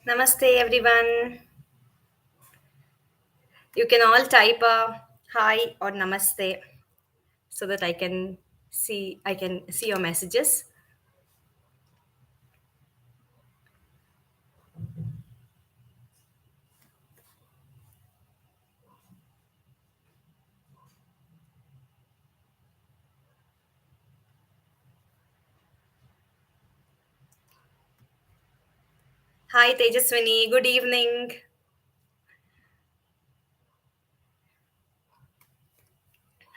Namaste, everyone. You can all type a hi or namaste so that I can see your messages. Hi, Tejaswini. Good evening.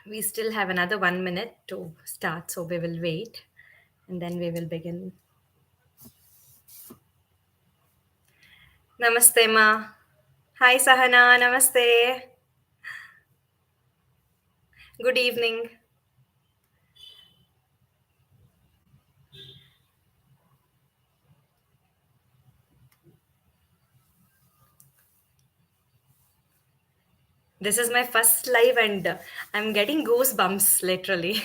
We still have another 1 minute to start, so we will wait and then we will begin. Namaste, Ma. Hi, Sahana. Namaste. Good evening. This is my first live and I'm getting goosebumps literally.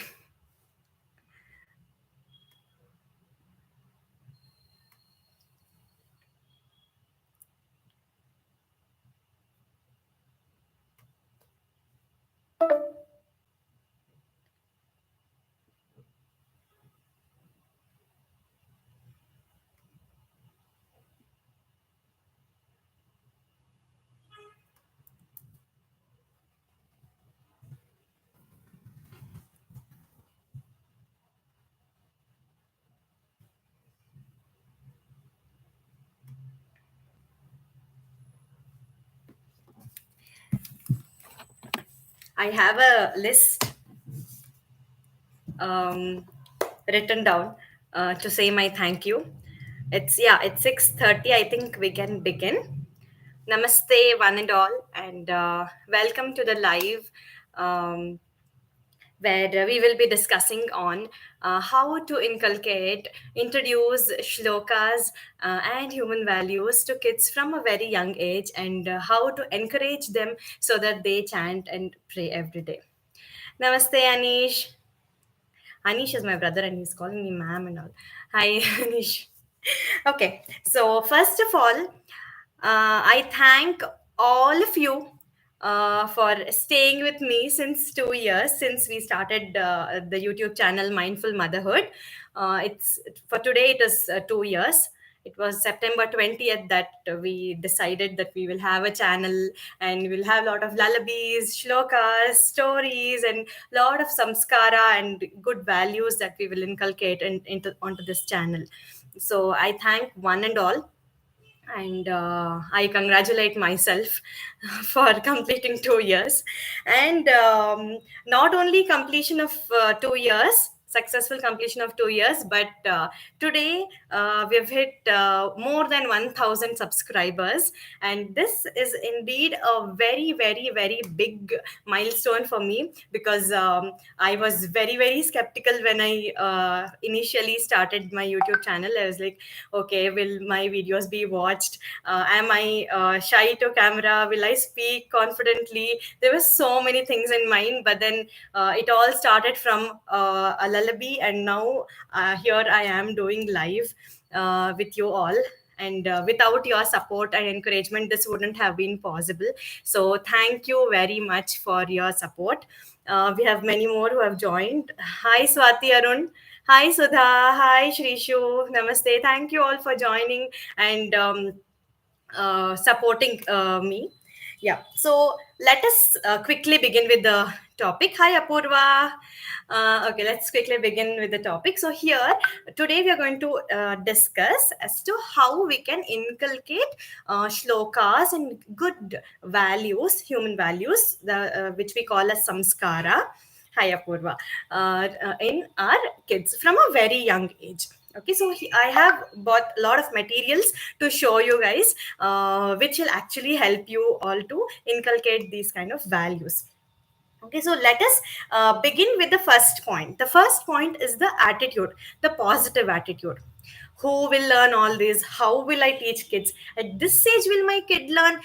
I have a list um, written down to say my thank you. It's 6:30. I think we can begin. Namaste, one and all, and welcome to the live. Um, where we will be discussing on how to introduce shlokas and human values to kids from a very young age, and how to encourage them so that they chant and pray every day. Namaste, Anish. Anish is my brother and he's calling me ma'am and all. Hi, Anish. Okay, so first of all, I thank all of you for staying with me since 2 years, since we started the YouTube channel Mindful Motherhood. It's for today, it is 2 years. It was September 20th that we decided that we will have a channel and we'll have a lot of lullabies, shlokas, stories, and lot of samskara and good values that we will inculcate onto this channel. So I thank one and all, and I congratulate myself for completing 2 years. And not only completion of 2 years, successful completion of 2 years, but today we have hit more than 1,000 subscribers, and this is indeed a very, very, very big milestone for me, because I was very, very skeptical when I initially started my YouTube channel. I was like, okay, will my videos be watched? Am I shy to camera? Will I speak confidently? There were so many things in mind, but then it all started from a lullaby, and now here I am doing live with you all. And without your support and encouragement, this wouldn't have been possible. So thank you very much for your support. We have many more who have joined. Hi, Swati Arun. Hi, Sudha. Hi, Shrishu. Namaste. Thank you all for joining and supporting me. Yeah. So let us quickly begin with the topic. Hi, Apurva. Okay, let's quickly begin with the topic. So here, today we are going to discuss as to how we can inculcate shlokas and good values, human values, which we call as samskara. Hi, Apurva. In our kids from a very young age. Okay, so I have bought a lot of materials to show you guys, which will actually help you all to inculcate these kind of values. Okay, so let us begin with the first point. The first point is the attitude, the positive attitude. Who will learn all this? How will I teach kids? At this age, will my kid learn?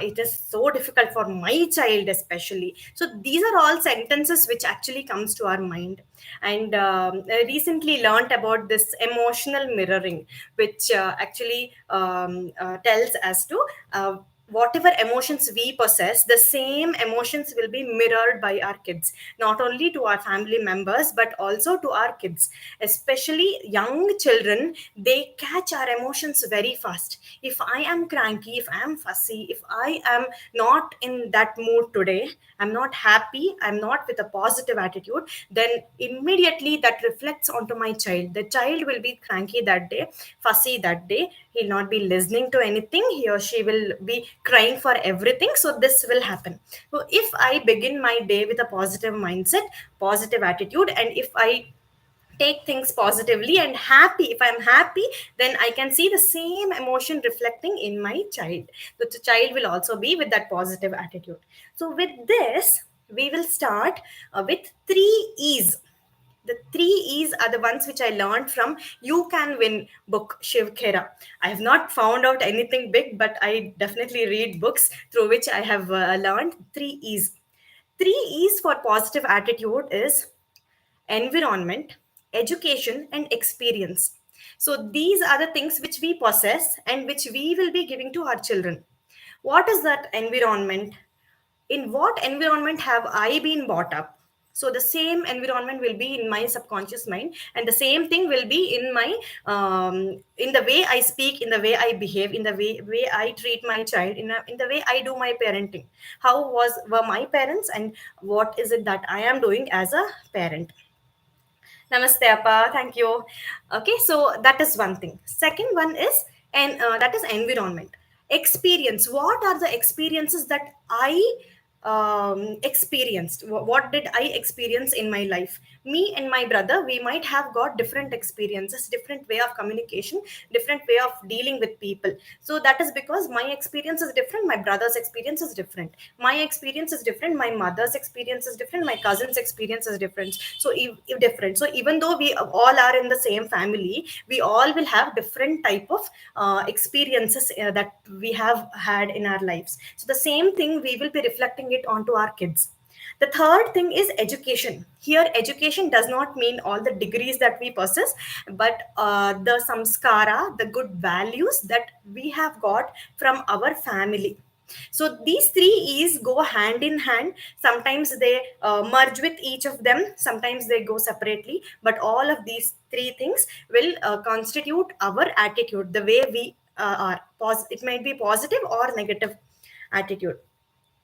It is so difficult for my child, especially. So these are all sentences which actually comes to our mind. And I recently learnt about this emotional mirroring, which actually tells us to. Whatever emotions we possess, the same emotions will be mirrored by our kids, not only to our family members but also to our kids. Especially young children, they catch our emotions very fast. If I am cranky, if I am fussy, if I am not in that mood today, I'm not happy, I'm not with a positive attitude, then immediately that reflects onto my child. The child will be cranky that day, fussy that day, he'll not be listening to anything, he or she will be crying for everything. So this will happen. So if I begin my day with a positive mindset, positive attitude, and if I take things positively and happy, if I'm happy, then I can see the same emotion reflecting in my child. The child will also be with that positive attitude. So with this, we will start with 3 E's. The 3 E's are the ones which I learned from You Can Win book, Shiv Khera. I have not found out anything big, but I definitely read books through which I have learned 3 E's. 3 E's for positive attitude is environment, education, and experience. So these are the things which we possess and which we will be giving to our children. What is that environment? In what environment have I been brought up? So the same environment will be in my subconscious mind, and the same thing will be in my in the way I speak, in the way I behave, in the way I treat my child, in the way I do my parenting. How were my parents, and what is it that I am doing as a parent? Namaste, Appa. Thank you. Okay, so that is one thing. Second one is, and that is environment. Experience. What are the experiences that I experienced? What did I experience in my life? Me and my brother, we might have got different experiences, different way of communication, different way of dealing with people. So that is because my experience is different, my brother's experience is different, my experience is different, my mother's experience is different, my cousin's experience is different. So if different, so even though we all are in the same family, we all will have different type of experiences that we have had in our lives. So the same thing we will be reflecting it onto our kids. The third thing is education. Here, education does not mean all the degrees that we possess, but the samskara, the good values that we have got from our family. So these 3 E's go hand in hand. Sometimes they merge with each of them, sometimes they go separately, but all of these three things will constitute our attitude, the way we are. It might be positive or negative attitude.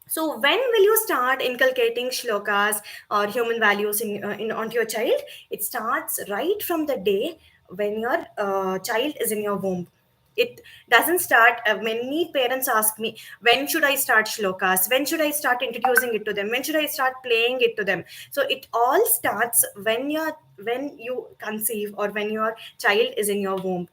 So when will you start inculcating shlokas or human values in onto your child? It starts right from the day when your child is in your womb. It doesn't start. Many parents ask me, when should I start shlokas? When should I start introducing it to them? When should I start playing it to them? So it all starts when you conceive or when your child is in your womb.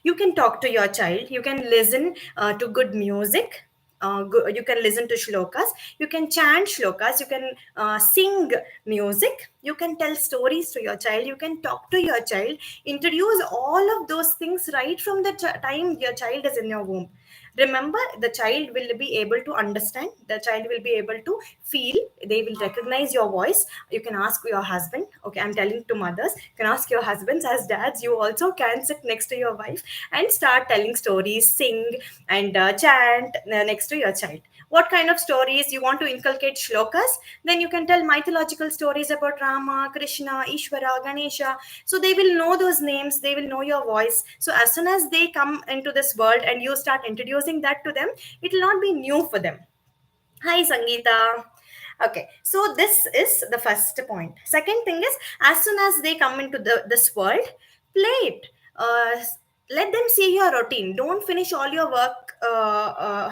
You can talk to your child, you can listen to good music, you can listen to shlokas, you can chant shlokas, you can sing music, you can tell stories to your child, you can talk to your child, introduce all of those things right from the time your child is in your womb. Remember, the child will be able to understand, the child will be able to feel, they will recognize your voice. You can ask your husband, okay, I'm telling to mothers, you can ask your husbands as dads, you also can sit next to your wife and start telling stories, sing, and chant next to your child. What kind of stories you want to inculcate shlokas? Then you can tell mythological stories about Rama, Krishna, Ishvara, Ganesha. So they will know those names, they will know your voice. So as soon as they come into this world and you start introducing that to them, it will not be new for them. Hi, Sangeeta. Okay, so this is the first point. Second thing is, as soon as they come into this world, play it. let them see your routine. Don't finish all your work,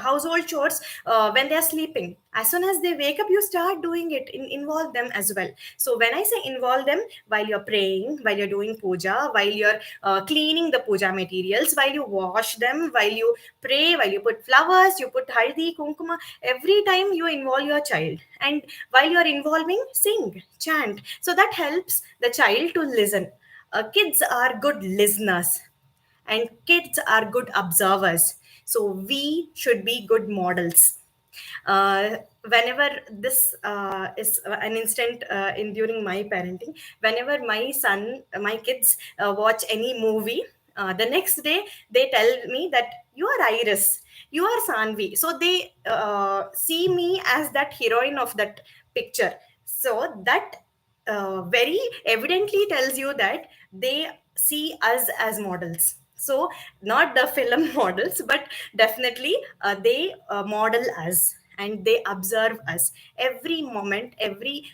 household chores when they are sleeping. As soon as they wake up, you start doing it. Involve them as well. So when I say involve them, while you're praying, while you're doing puja, while you're cleaning the puja materials, while you wash them, while you pray, while you put flowers, you put haldi, kunkuma, every time you involve your child. And while you're involving, sing, chant. So that helps the child to listen. Kids are good listeners, and kids are good observers, so we should be good models. Whenever this is an instant in during my parenting, whenever my kids watch any movie, the next day they tell me that you are Iris, you are Sanvi, so they see me as that heroine of that picture. So that very evidently tells you that they see us as models. So not the film models, but definitely they model us, and they observe us every moment, every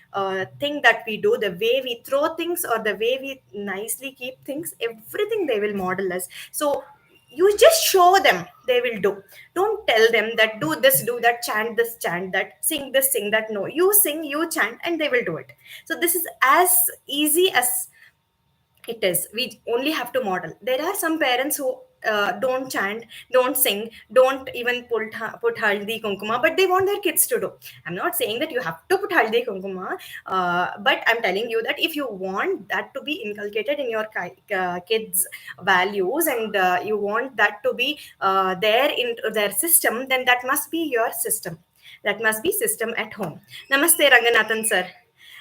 thing that we do, the way we throw things or the way we nicely keep things, everything they will model us. So you just show them, they will do. Don't tell them that do this, do that, chant this, chant that, sing this, sing that. No, you sing, you chant, and they will do it. So this is as easy as it is. We only have to model. There are some parents who don't chant, don't sing, don't even put haldi kunkuma, but they want their kids to do. I'm not saying that you have to put haldi kunkuma, but I'm telling you that if you want that to be inculcated in your kids' values, and you want that to be there in their system, then that must be your system. That must be system at home. Namaste, Ranganathan sir.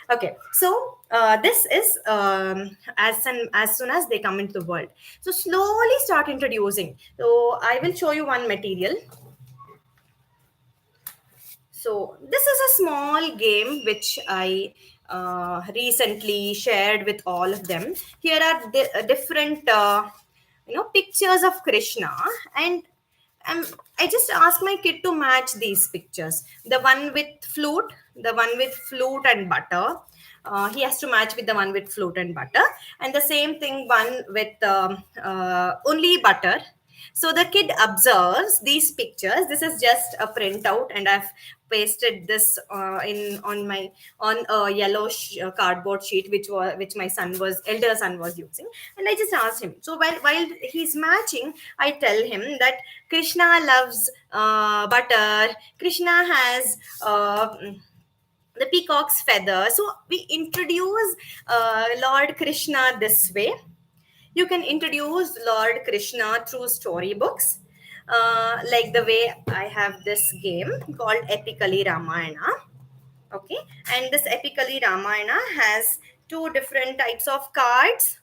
Okay, so this is as soon as they come into the world. So slowly start introducing. So I will show you one material. So this is a small game which I recently shared with all of them. Here are different, pictures of Krishna, and um, I just asked my kid to match these pictures. The one with flute, the one with flute and butter. He has to match with the one with flute and butter, and the same thing one with only butter. So the kid observes these pictures. This is just a printout, and I've pasted this in on a yellow cardboard sheet, which my elder son was using. And I just asked him. So while he's matching, I tell him that Krishna loves butter. Krishna has the peacock's feather. So we introduce Lord Krishna this way. You can introduce Lord Krishna through storybooks, like the way I have this game called Epically Ramayana. Okay, and this Epically Ramayana has two different types of cards.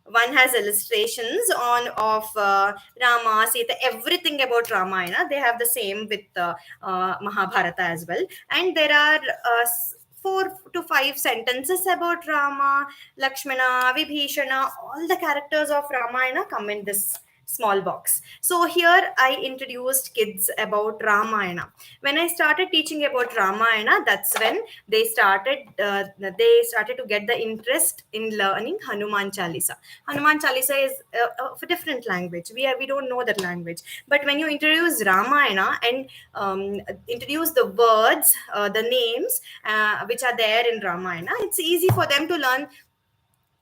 One has illustrations on of Rama, Sita, everything about Ramayana. They have the same with Mahabharata as well. And there are 4 to 5 sentences about Rama, Lakshmana, Vibhishana. All the characters of Ramayana come in this small box. So here I introduced kids about Ramayana. When I started teaching about Ramayana, that's when they started to get the interest in learning Hanuman Chalisa. Hanuman Chalisa is of a different language. We don't know that language. But when you introduce Ramayana and introduce the words, the names which are there in Ramayana, it's easy for them to learn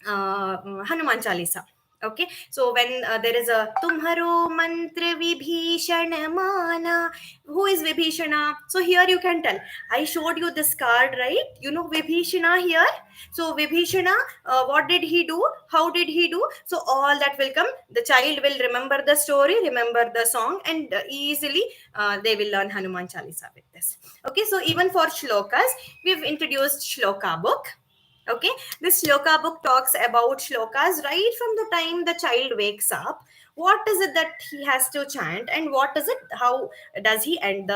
Hanuman Chalisa. Okay, so when there is a Tumharo Mantra Vibhishana Mana, who is Vibhishana? So here you can tell. I showed you this card, right? You know Vibhishana here. So Vibhishana, what did he do? How did he do? So all that will come. The child will remember the story, remember the song, and easily they will learn Hanuman Chalisa with this. Okay, so even for shlokas, we've introduced shloka book. Okay, this shloka book talks about shlokas right from the time the child wakes up. What is it that he has to chant, and what is it? How does he end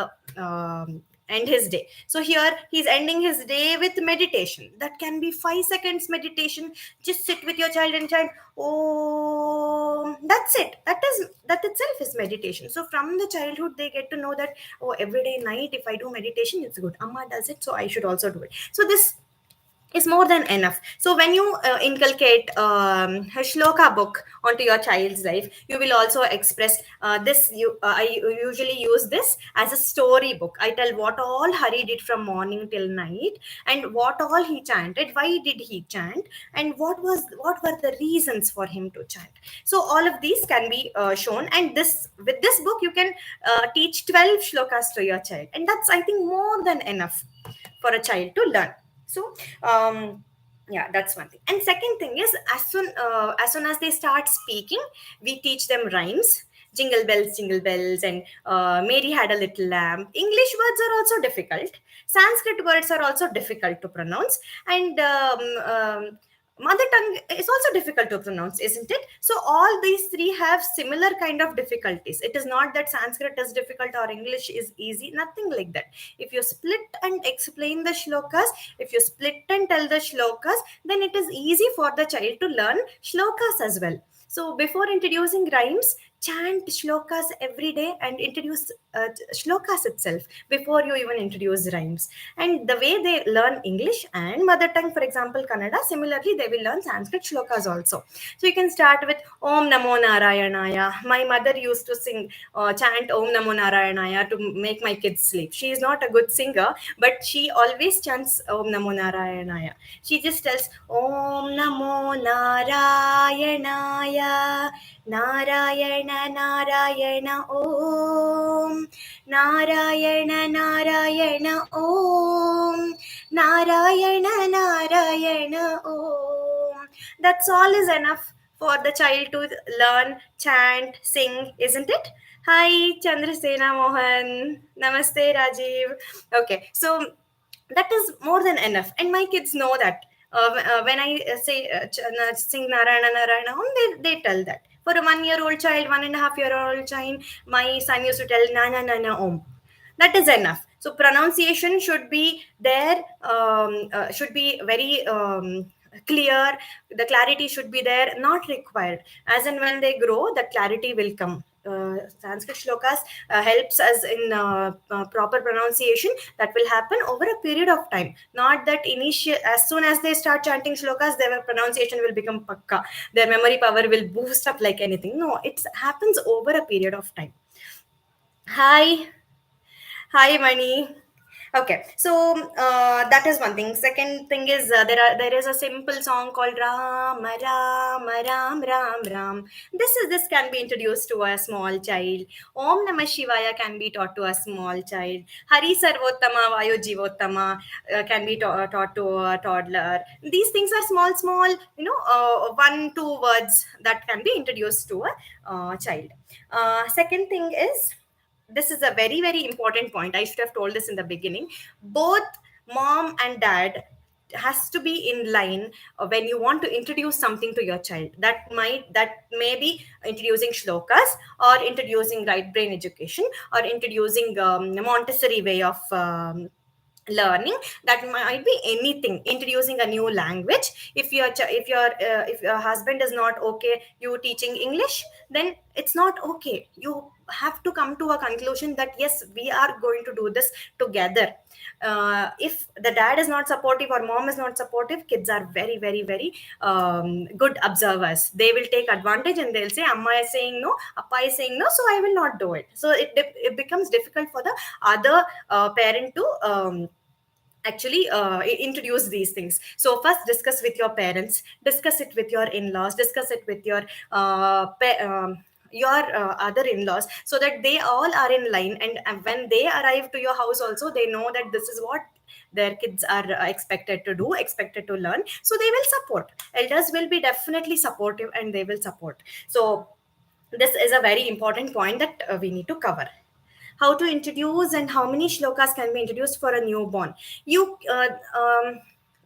his day? So here he's ending his day with meditation. That can be 5 seconds meditation. Just sit with your child and chant. Oh, that's it. That itself is meditation. So from the childhood, they get to know that, oh, every day night if I do meditation, it's good. Amma does it, so I should also do it. So this is more than enough. So when you inculcate a shloka book onto your child's life, you will also express this. I usually use this as a story book. I tell what all Hari did from morning till night, and what all he chanted, why did he chant, and what were the reasons for him to chant. So all of these can be shown, and this with this book you can teach 12 shlokas to your child, and that's, I think, more than enough for a child to learn. So yeah, that's one thing. And second thing is, as soon as they start speaking, we teach them rhymes. Jingle bells, and Mary had a little lamb. English words are also difficult. Sanskrit words are also difficult to pronounce, and mother tongue is also difficult to pronounce, isn't it? So all these three have similar kind of difficulties. It is not that Sanskrit is difficult or English is easy, nothing like that. If you split and explain the shlokas, if you split and tell the shlokas, then it is easy for the child to learn shlokas as well. So before introducing rhymes, chant shlokas every day and introduce shlokas itself before you even introduce rhymes. And the way they learn English and mother tongue, for example Kannada, similarly they will learn Sanskrit shlokas also. So you can start with Om Namo Narayanaya. My mother used to chant Om Namo Narayanaya to make my kids sleep. She is not a good singer, but she always chants Om Namo Narayanaya. She just tells Om Namo Narayanaya, Narayana Narayana Om, Narayana Narayana Om, Narayana Narayana Om. That's all is enough for the child to learn, chant, sing, isn't it? Hi, Chandrasena Mohan. Namaste, Rajiv. Okay, so that is more than enough, and my kids know that. When I say sing Narayana Narayana Om, they tell that. For a 1 year old child, 1.5 year old child, my son used to tell Nana Nana Om. That is enough. So pronunciation should be there, should be very clear. The clarity should be there, not required. As and when they grow, the clarity will come. Sanskrit shlokas helps us in proper pronunciation. That will happen over a period of time. Not that initial, as soon as they start chanting shlokas, their pronunciation will become pakka. Their memory power will boost up like anything. No, it happens over a period of time. Hi. Hi, Mani. Okay, so that is one thing. Second thing is there is a simple song called Ram Ram Ram Ram Ram. This can be introduced to a small child. Om Namah Shivaya can be taught to a small child. Hari Sarvottama Vayu Jivottama can be taught to a toddler. These things are small, one two words that can be introduced to a child. Second thing is, this is a very very important point. I should have told this in the beginning. Both mom and dad has to be in line when you want to introduce something to your child. That may be introducing shlokas, or introducing right brain education, or introducing Montessori way of learning. That might be anything. Introducing a new language. If your husband is not okay you teaching English, then it's not okay. You have to come to a conclusion that yes, we are going to do this together. If the dad is not supportive or mom is not supportive, kids are very very very good observers. They will take advantage and they'll say amma is saying no, appa is saying no, so I will not do it. So it becomes difficult for the other parent to actually introduce these things. So first discuss with your parents, discuss it with your in-laws, discuss it with your other in-laws, so that they all are in line. And when they arrive to your house also, they know that this is what their kids are expected to do, expected to learn. So they will support. Elders will be definitely supportive and they will support. So this is a very important point that we need to cover. How to introduce and how many shlokas can be introduced for a newborn. You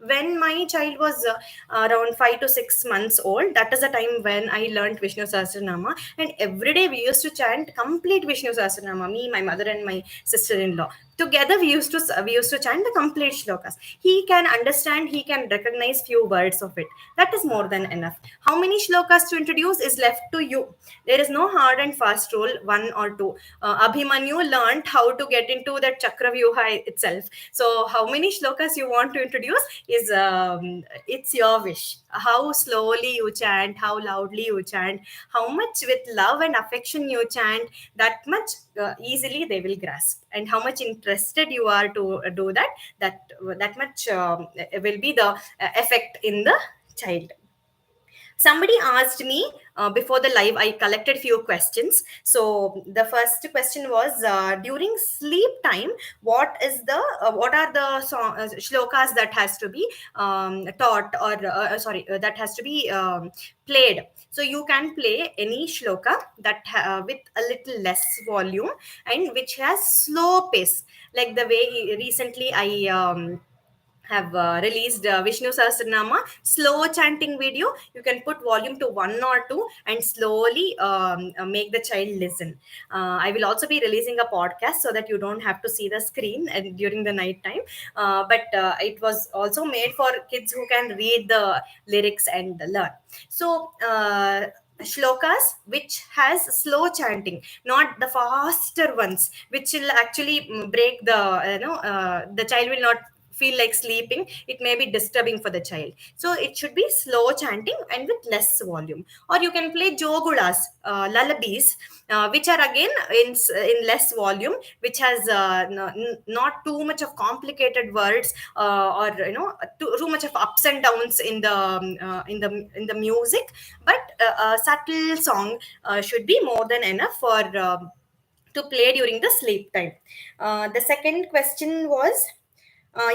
when my child was around 5 to 6 months old, that is the time when I learned Vishnu Sahasranama, and every day we used to chant complete Vishnu Sahasranama, me, my mother and my sister-in-law. Together we used to chant the complete shlokas. He can understand, he can recognize few words of it. That is more than enough. How many shlokas to introduce is left to you. There is no hard and fast rule, one or two. Abhimanyu learned how to get into that chakravyuha itself. So how many shlokas you want to introduce is it's your wish. How slowly you chant, how loudly you chant, how much with love and affection you chant, that much easily they will grasp. And how much interested you are to do that, that much will be the effect in the child. Somebody asked me before the live, I collected few questions. So the first question was, during sleep time, what are the shlokas that has to be taught, or that has to be played. So you can play any shloka that with a little less volume, and which has slow pace, like the way recently I have released Vishnu Sahasranama slow chanting video. You can put volume to one or two and slowly make the child listen. I will also be releasing a podcast so that you don't have to see the screen and during the night time. But it was also made for kids who can read the lyrics and learn. So. Shlokas which has slow chanting, not the faster ones, which will actually break the the child will not feel like sleeping. It may be disturbing for the child. So it should be slow chanting and with less volume. Or you can play jogulas, lullabies, which are again in less volume, which has not too much of complicated words, or too much of ups and downs in the in the music. But a subtle song should be more than enough for to play during the sleep time. The second question was,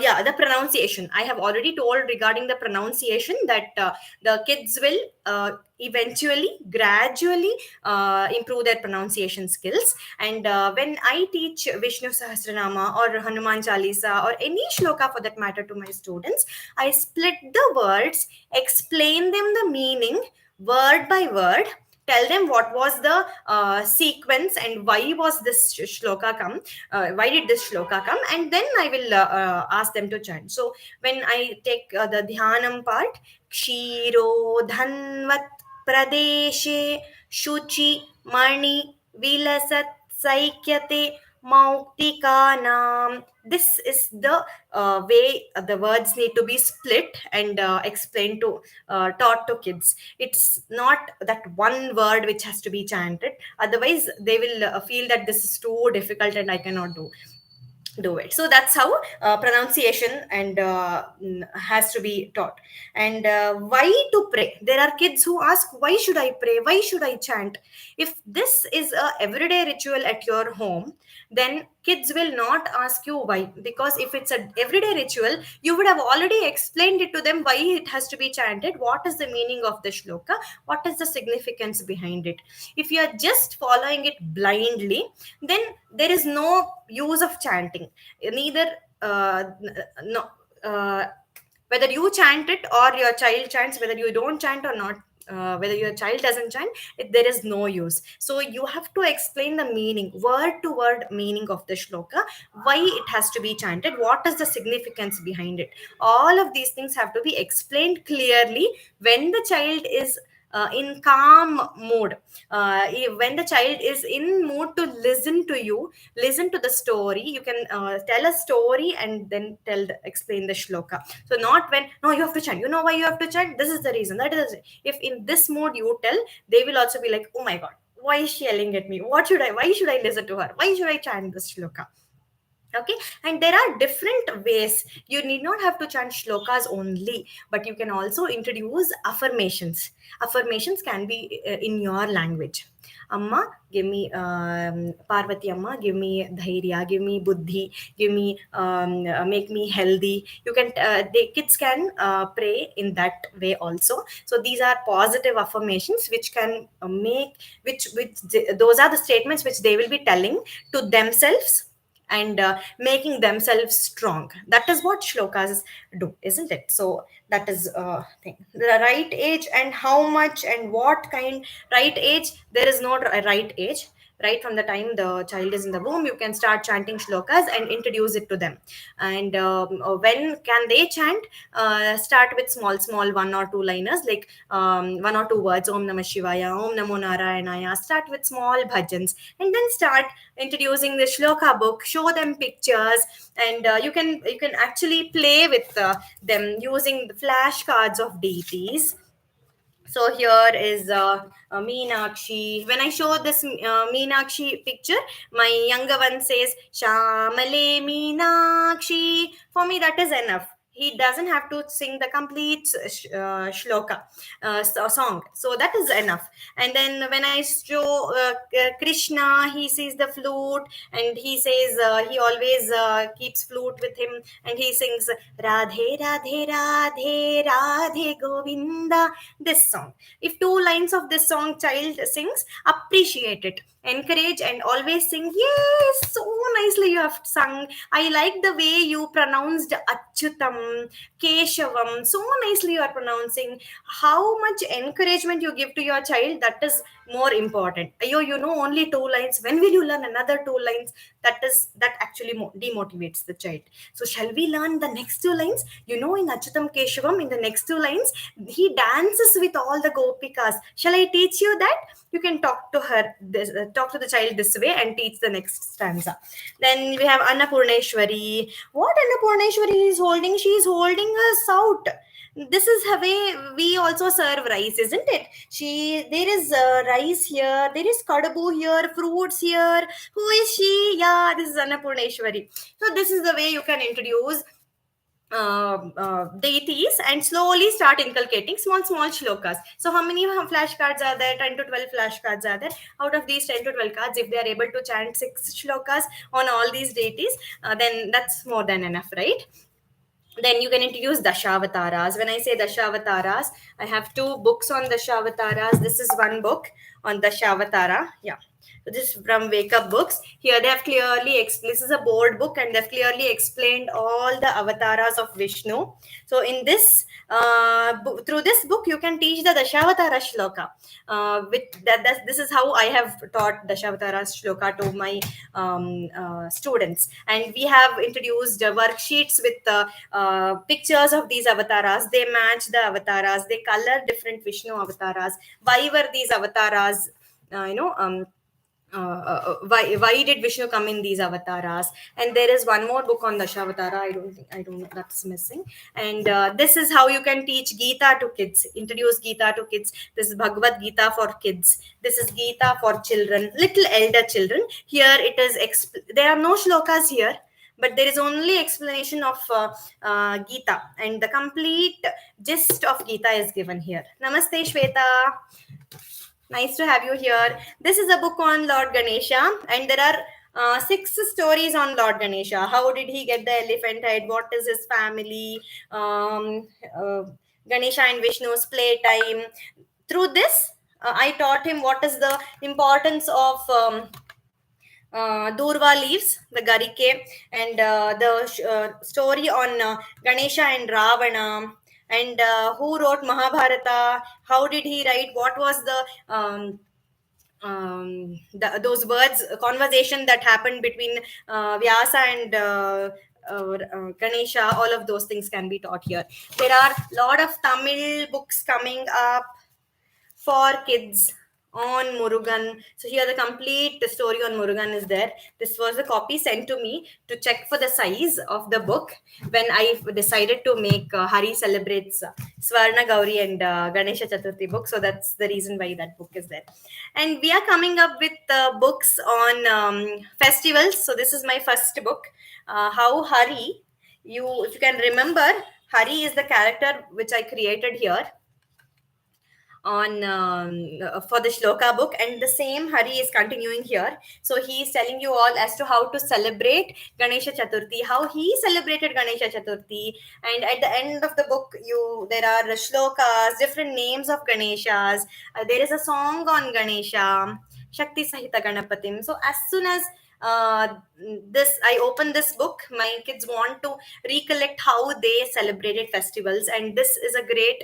yeah, the pronunciation. I have already told regarding the pronunciation that the kids will eventually, gradually improve their pronunciation skills. And when I teach Vishnu Sahasranama or Hanuman Chalisa or any shloka for that matter to my students, I split the words, explain them the meaning word by word, tell them what was the sequence and why was this shloka come, why did this shloka come, and then I will ask them to chant. So when I take the dhyanam part, kshiro dhanvat pradeshe shuchi mani vilasat saikyate mauktikanam. This is the way the words need to be split and explained to taught to kids. It's not that one word which has to be chanted, otherwise they will feel that this is too difficult and I cannot do it. So that's how pronunciation and has to be taught. And why to pray? There are kids who ask, why should I pray, why should I chant? If this is a everyday ritual at your home, then kids will not ask you why. Because if it's a everyday ritual, you would have already explained it to them, why it has to be chanted, what is the meaning of the shloka, what is the significance behind it. If you are just following it blindly, then there is no use of chanting. Neither no whether you chant it or your child chants, whether you don't chant or not, whether your child doesn't chant it, there is no use. So you have to explain the meaning, word to word meaning of the shloka, why it has to be chanted, what is the significance behind it. All of these things have to be explained clearly when the child is in calm mood. When the child is in mood to listen to you, listen to the story, you can tell a story and then explain the shloka. So not when, no, you have to chant, you know why you have to chant, this is the reason, that is if in this mood you tell, they will also be like, oh my god, why is she yelling at me, why should I listen to her, why should I chant this shloka. Okay. And there are different ways. You need not have to chant shlokas only, but you can also introduce affirmations. Affirmations can be in your language. Amma, give me Parvati Amma, give me dhairya, give me buddhi, give me make me healthy. You can the kids can pray in that way also. So these are positive affirmations which can make, those are the statements which they will be telling to themselves and making themselves strong. That is what shlokas do, isn't it? So that is thing. The right age and how much and what kind. Right age, there is no right age. right from the time the child is in the womb. You can start chanting shlokas and introduce it to them. And when can they chant? Start with small one or two liners, like one or two words, Om Namah Shivaya, Om Namo Narayanaya. Start with small bhajans, and then start introducing the shloka book. Show them pictures, and you can actually play with them using the flashcards of deities. So here is Meenakshi. When I show this Meenakshi picture, my younger one says Shamale Meenakshi. For me, that is enough. He doesn't have to sing the complete shloka song, so that is enough. And then when I show Krishna, he sees the flute, and he says he always keeps flute with him, and he sings Radhe Radhe Radhe Radhe Govinda, this song. If two lines of this song child sings, appreciate it, encourage, and always sing, yes, so nicely you have sung. I like the way you pronounced Achyutam, Keshavam, so nicely you are pronouncing. How much encouragement you give to your child, that is more important. You know only two lines. When will you learn another two lines? That actually demotivates the child. So shall we learn the next two lines? In Achyutam Keshavam, in the next two lines, he dances with all the gopikas. Shall I teach you that? You can talk to her this, talk to the child this way, and teach the next stanza. Then we have Annapurneshwari. What Annapurneshwari is holding? She is holding a sout. This is her way we also serve rice, isn't it? There is rice here, there is kadabu here, fruits here. Who is she? Yeah, this is Annapurneshwari. So this is the way you can introduce deities and slowly start inculcating small shlokas. So how many flashcards are there? 10 to 12 flashcards are there. Out of these 10 to 12 cards, if they are able to chant 6 shlokas on all these deities, then that's more than enough, right? Then you can introduce Dashawataras. When I say Dashawataras, I have two books on Dashawataras. This is one book on Dashavatara. Yeah. So this is from Wake Up Books. Here they have clearly, this is a board book, and they've clearly explained all the avatars of Vishnu. So in this, through this book, you can teach the Dashavatara shloka. This is how I have taught Dashavatara shloka to my students. And we have introduced worksheets with pictures of these avatars. They match the avatars. They color different Vishnu avatars. Why were these avatars, why did Vishnu come in these avatars? And there is one more book on Dashavatara. I don't know, that's missing. And this is how you can teach Gita to kids. Introduce Gita to kids. This is Bhagavad Gita for kids. This is Gita for children, little elder children. Here it is. There are no shlokas here, but there is only explanation of Gita, and the complete gist of Gita is given here. Namaste, Shweta. Nice to have you here. This is a book on Lord Ganesha, and there are 6 stories on Lord Ganesha. How did he get the elephant head? What is his family? Uh, Ganesha and Vishnu's playtime. Through this, I taught him what is the importance of Durva leaves, the Garike, and the story on Ganesha and Ravana, and who wrote Mahabharata, how did he write, what was those words, conversation that happened between Vyasa and Ganesha. All of those things can be taught here. There are a lot of Tamil books coming up for kids on Murugan. So here the complete story on Murugan is there. This was the copy sent to me to check for the size of the book when I decided to make Hari celebrates Swarna Gauri and Ganesha Chaturthi book. So that's the reason why that book is there. And we are coming up with books on festivals. So this is my first book. How Hari, if you can remember, Hari is the character which I created here on for the shloka book, and the same Hari is continuing here. So he is telling you all as to how to celebrate Ganesha Chaturthi, how he celebrated Ganesha Chaturthi. And at the end of the book, there are shlokas, different names of Ganeshas. There is a song on Ganesha, Shakti Sahita Ganapatim. So as soon as uh, this I open this book, my kids want to recollect how they celebrated festivals, and this is a great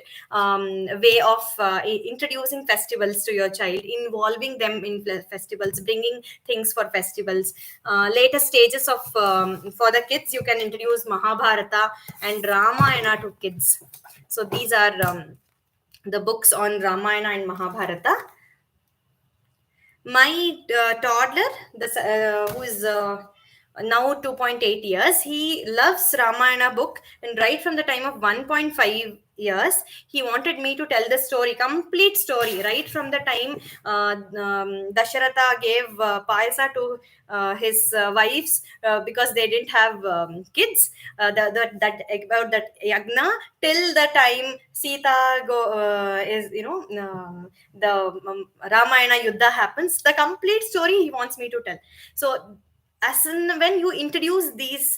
way of introducing festivals to your child, involving them in festivals, bringing things for festivals. Later stages of for the kids, you can introduce Mahabharata and Ramayana to kids. So these are the books on Ramayana and Mahabharata. My toddler, who is now 2.8 years, he loves Ramayana book, and right from the time of 1.5 years, he wanted me to tell the story, complete story, right from the time Dasharatha gave payasa to his wives because they didn't have kids, about that yagna, till the time Sita is, the Ramayana Yuddha happens, the complete story he wants me to tell. So, as in when you introduce these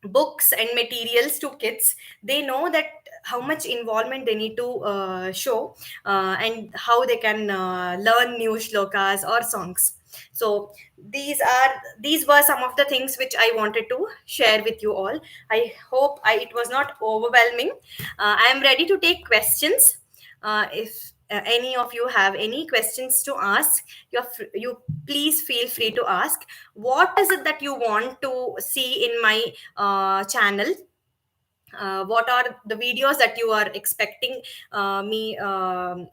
books and materials to kids, they know that how much involvement they need to show, and how they can learn new shlokas or songs. So these were some of the things which I wanted to share with you all. I hope it was not overwhelming. I am ready to take questions. If any of you have any questions to ask, you please feel free to ask. What is it that you want to see in my channel? What are the videos that you are expecting me to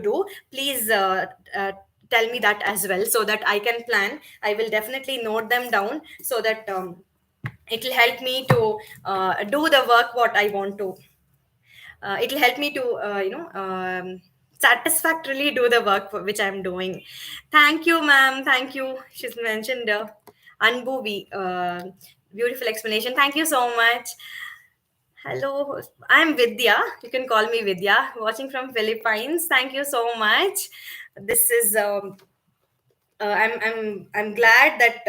do? Please tell me that as well, so that I can plan. I will definitely note them down, so that it will help me to do the work what I want to. It will help me to satisfactorily do the work which I'm doing. Thank you, ma'am. Thank you. She's mentioned Anbuvi. Beautiful explanation. Thank you so much. Hello, I'm Vidya. You can call me Vidya. Watching from Philippines. Thank you so much. This is I'm glad that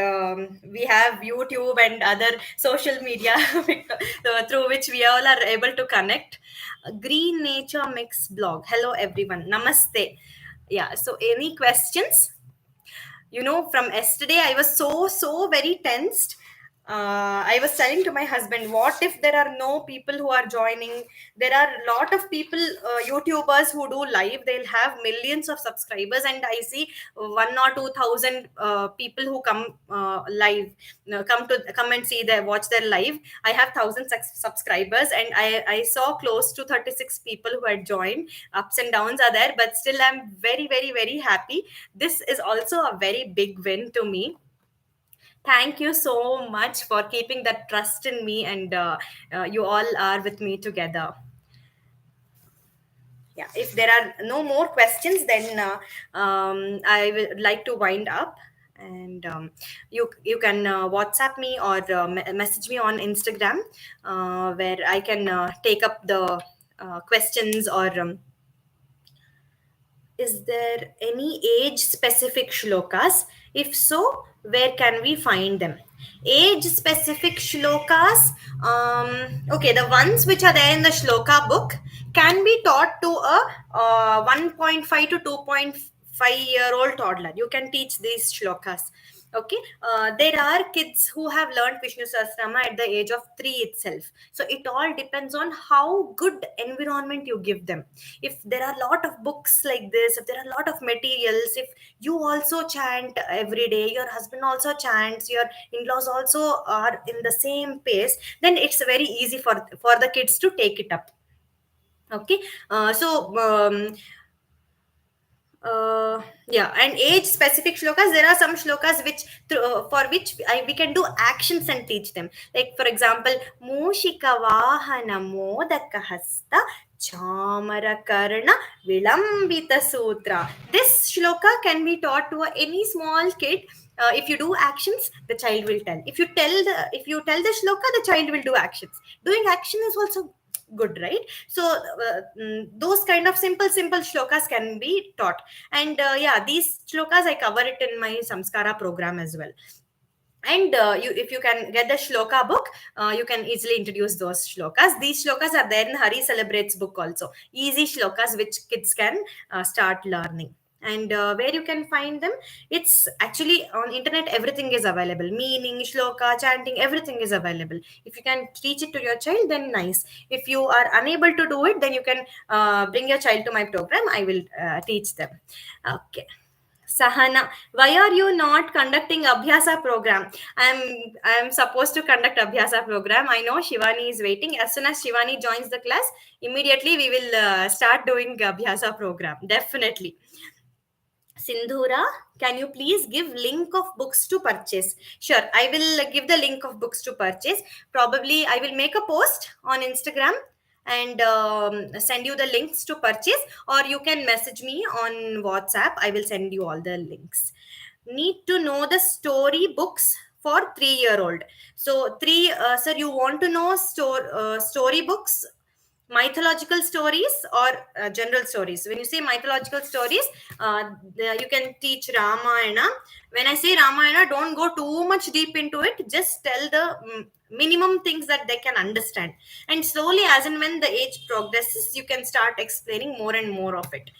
we have YouTube and other social media through which we all are able to connect. Green Nature Mix blog. Hello everyone. Namaste. Yeah. So any questions? From yesterday I was so very tensed. I was telling to my husband, what if there are no people who are joining? There are a lot of people, YouTubers who do live, they'll have millions of subscribers, and I see 1 or 2 thousand people who come live, come and see their watch their live. I have thousand subscribers, and I saw close to 36 people who had joined. Ups and downs are there, but still I'm very very very happy. This is also a very big win to me. Thank you so much for keeping that trust in me, and you all are with me together. Yeah, if there are no more questions, then I would like to wind up. And you can WhatsApp me or message me on Instagram, where I can take up the questions, or is there any age specific shlokas? If so, where can we find them? Age specific shlokas, okay, the ones which are there in the shloka book can be taught to a 1.5 to 2.5-year-old toddler. You can teach these shlokas. Okay, there are kids who have learned Vishnu Sahasrama at the age of 3 itself. So it all depends on how good environment you give them. If there are a lot of books like this, if there are a lot of materials, if you also chant every day, your husband also chants, your in-laws also are in the same pace, then it's very easy for the kids to take it up. Okay, yeah, and age specific shlokas, there are some shlokas which for which we can do actions and teach them. Like for example, Mushika Vahana Modaka Hasta Chamara Karna Vilambita Sutra. This shloka can be taught to any small kid. If you do actions, the child will tell. If you tell the shloka, the child will do actions. Doing action is also good, right? So those kind of simple shlokas can be taught. And yeah, these shlokas I cover it in my Samskaara program as well. And if you can get the shloka book, you can easily introduce those shlokas. These shlokas are there in Hari Celebrates book also. Easy shlokas which kids can start learning. And where you can find them, it's actually on internet. Everything is available, meaning, shloka, chanting, everything is available. If you can teach it to your child, then nice. If you are unable to do it, then you can bring your child to my program. I will teach them. Okay. Sahana, why are you not conducting Abhyasa program? I'm supposed to conduct Abhyasa program. I know Shivani is waiting. As soon as Shivani joins the class, immediately we will start doing Abhyasa program. Definitely. Sindhura, can you please give link of books to purchase? Sure, I will give the link of books to purchase. Probably I will make a post on Instagram and send you the links to purchase, or you can message me on WhatsApp. I will send you all the links. Need to know the story books for 3 year old. So three, sir, you want to know story books, mythological stories, or general stories? When you say mythological stories, you can teach Ramayana. When I say Ramayana, don't go too much deep into it. Just tell the minimum things that they can understand. And slowly, as and when the age progresses, you can start explaining more and more of it.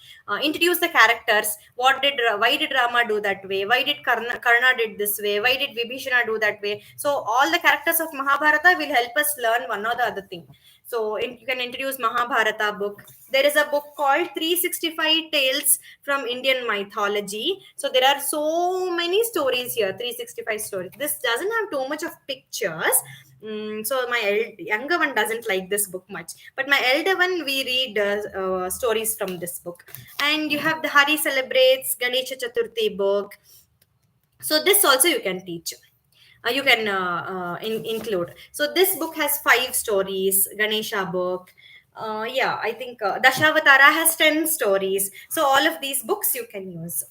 Introduce the characters. Why did Rama do that way? Why did Karna did this way? Why did Vibhishana do that way? So all the characters of Mahabharata will help us learn one or the other thing. So you can introduce Mahabharata book. There is a book called 365 Tales from Indian Mythology. So there are so many stories here, 365 stories. This doesn't have too much of pictures. So my younger one doesn't like this book much, but my elder one, we read stories from this book. And you have the Hari celebrates Ganesha Chaturthi book. So this also you can teach. You can include. So this book has 5 stories. Ganesha book. Yeah, I think Dashavatara has 10 stories. So all of these books you can use.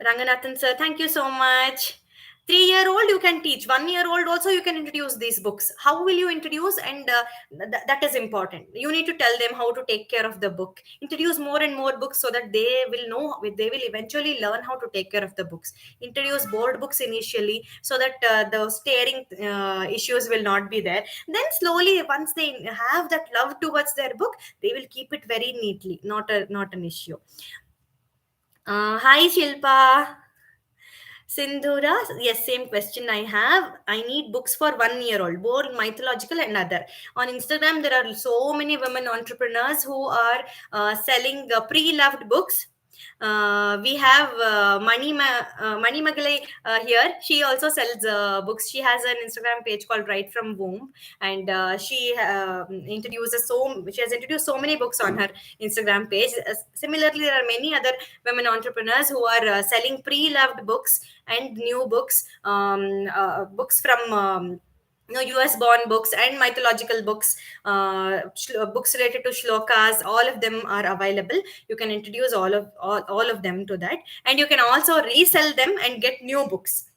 Ranganathan sir, thank you so much. 3 year old you can teach. 1 year old also you can introduce these books. How will you introduce? And that is important. You need to tell them how to take care of the book. Introduce more and more books so that they will know. They will eventually learn how to take care of the books. Introduce board books initially so that the staring issues will not be there. Then slowly, once they have that love towards their book, they will keep it very neatly. Not an issue. Hi Shilpa. Sindhura, yes, same question I have. I need books for 1 year old, both mythological and other. On Instagram, there are so many women entrepreneurs who are selling pre-loved books. We have Mani Magalai here. She also sells books. She has an Instagram page called Right from Womb, and she has introduced so many books on her Instagram page. Similarly, there are many other women entrepreneurs who are selling pre-loved books and new books, books from US born books and mythological books, books related to shlokas. All of them are available. You can introduce all of them to that, and you can also resell them and get new books.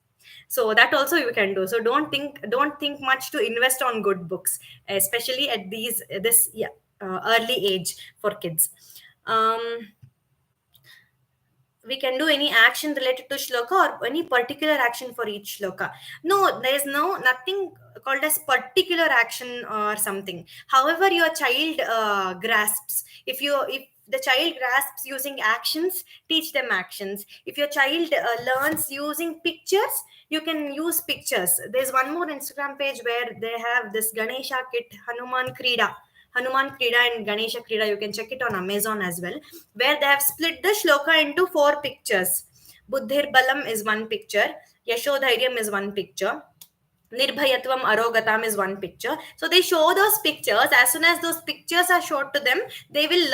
So that also you can do. So don't think much to invest on good books, especially at this, yeah, early age for kids. um we can do any action related to shloka or any particular action for each shloka. No, there is nothing called as particular action or something. However your child grasps. If the child grasps using actions, teach them actions. If your child learns using pictures, you can use pictures. There's one more Instagram page where they have this Ganesha kit, Hanuman Krida and Ganesha Krida. You can check it on Amazon as well, where they have split the shloka into 4 pictures. Buddhir Balam is one picture, Yashodhairyam is one picture, Nirbhayatvam Arogatam is one picture. So they show those pictures. As soon as those pictures are showed to them, they will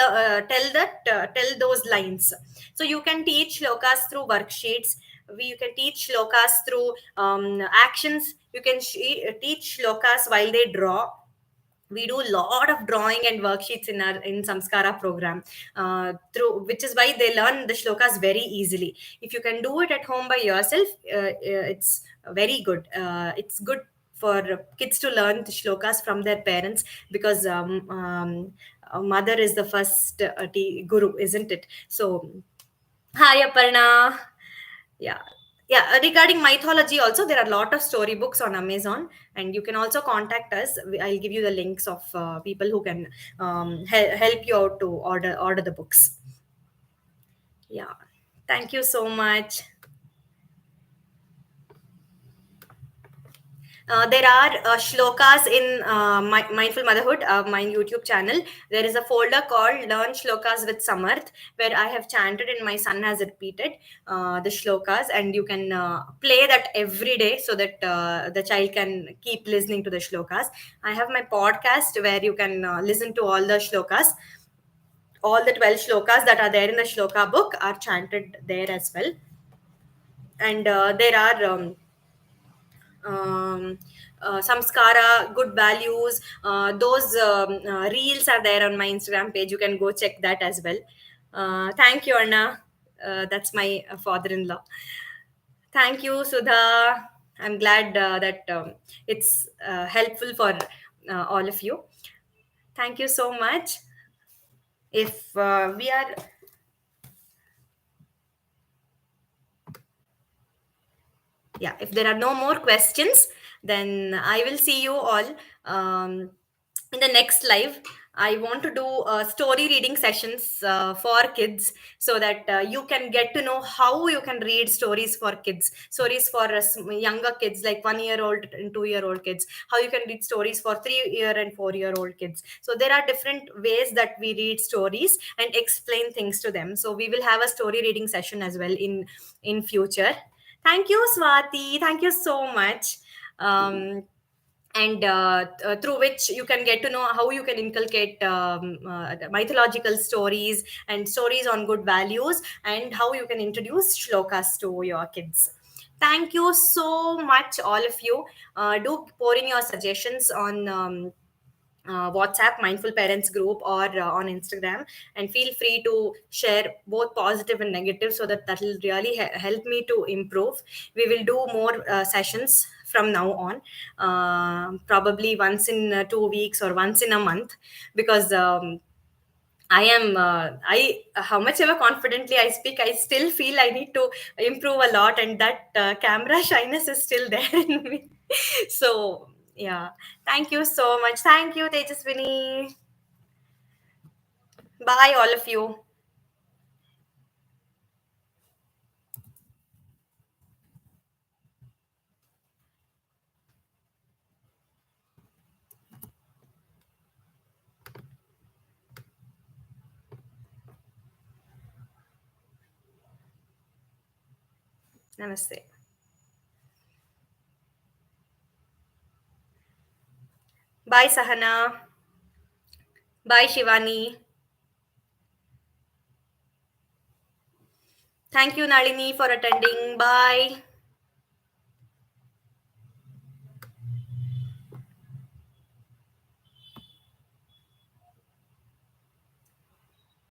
tell those lines. So you can teach shlokas through worksheets. You can teach shlokas through actions. You can teach shlokas while they draw. We do a lot of drawing and worksheets in Samskaara program, through which is why they learn the shlokas very easily. If you can do it at home by yourself, it's very good. It's good for kids to learn the shlokas from their parents, because a mother is the first guru, isn't it? So hi Aparna. Yeah. Yeah, regarding mythology also, there are a lot of storybooks on Amazon, and you can also contact us. I'll give you the links of people who can help you out to order the books. Yeah. Thank you so much. There are shlokas in Mindful Motherhood, my YouTube channel. There is a folder called Learn Shlokas with Samarth, where I have chanted and my son has repeated the shlokas, and you can play that every day so that the child can keep listening to the shlokas. I have my podcast where you can listen to all the shlokas. All the 12 shlokas that are there in the shloka book are chanted there as well. And there are um, Samskaara, good values. Those reels are there on my Instagram page. You can go check that as well. Thank you, Anna. That's my father-in-law. Thank you, Sudha. I'm glad that it's helpful for all of you. Thank you so much. If we are Yeah, if there are no more questions, then I will see you all um, in the next live. I want to do story reading sessions for kids so that you can get to know how you can read stories for kids, stories for younger kids like 1 year old and 2 year old kids, how you can read stories for 3 year and 4 year old kids. So there are different ways that we read stories and explain things to them. So we will have a story reading session as well in future. Thank you, Swati. Thank you so much. And through which you can get to know how you can inculcate the mythological stories and stories on good values, and how you can introduce shlokas to your kids. Thank you so much, all of you. Do pour in your suggestions on WhatsApp, Mindful Parents Group, or on Instagram, and feel free to share both positive and negative so that will really help me to improve. We will do more sessions from now on, probably once in 2 weeks or once in a month, because I am, how much ever confidently I speak, I still feel I need to improve a lot, and that camera shyness is still there in me. So, yeah, thank you so much. Thank you, Tejaswini. Bye, all of you. Namaste. Bye, Sahana. Bye, Shivani. Thank you, Nalini, for attending. Bye.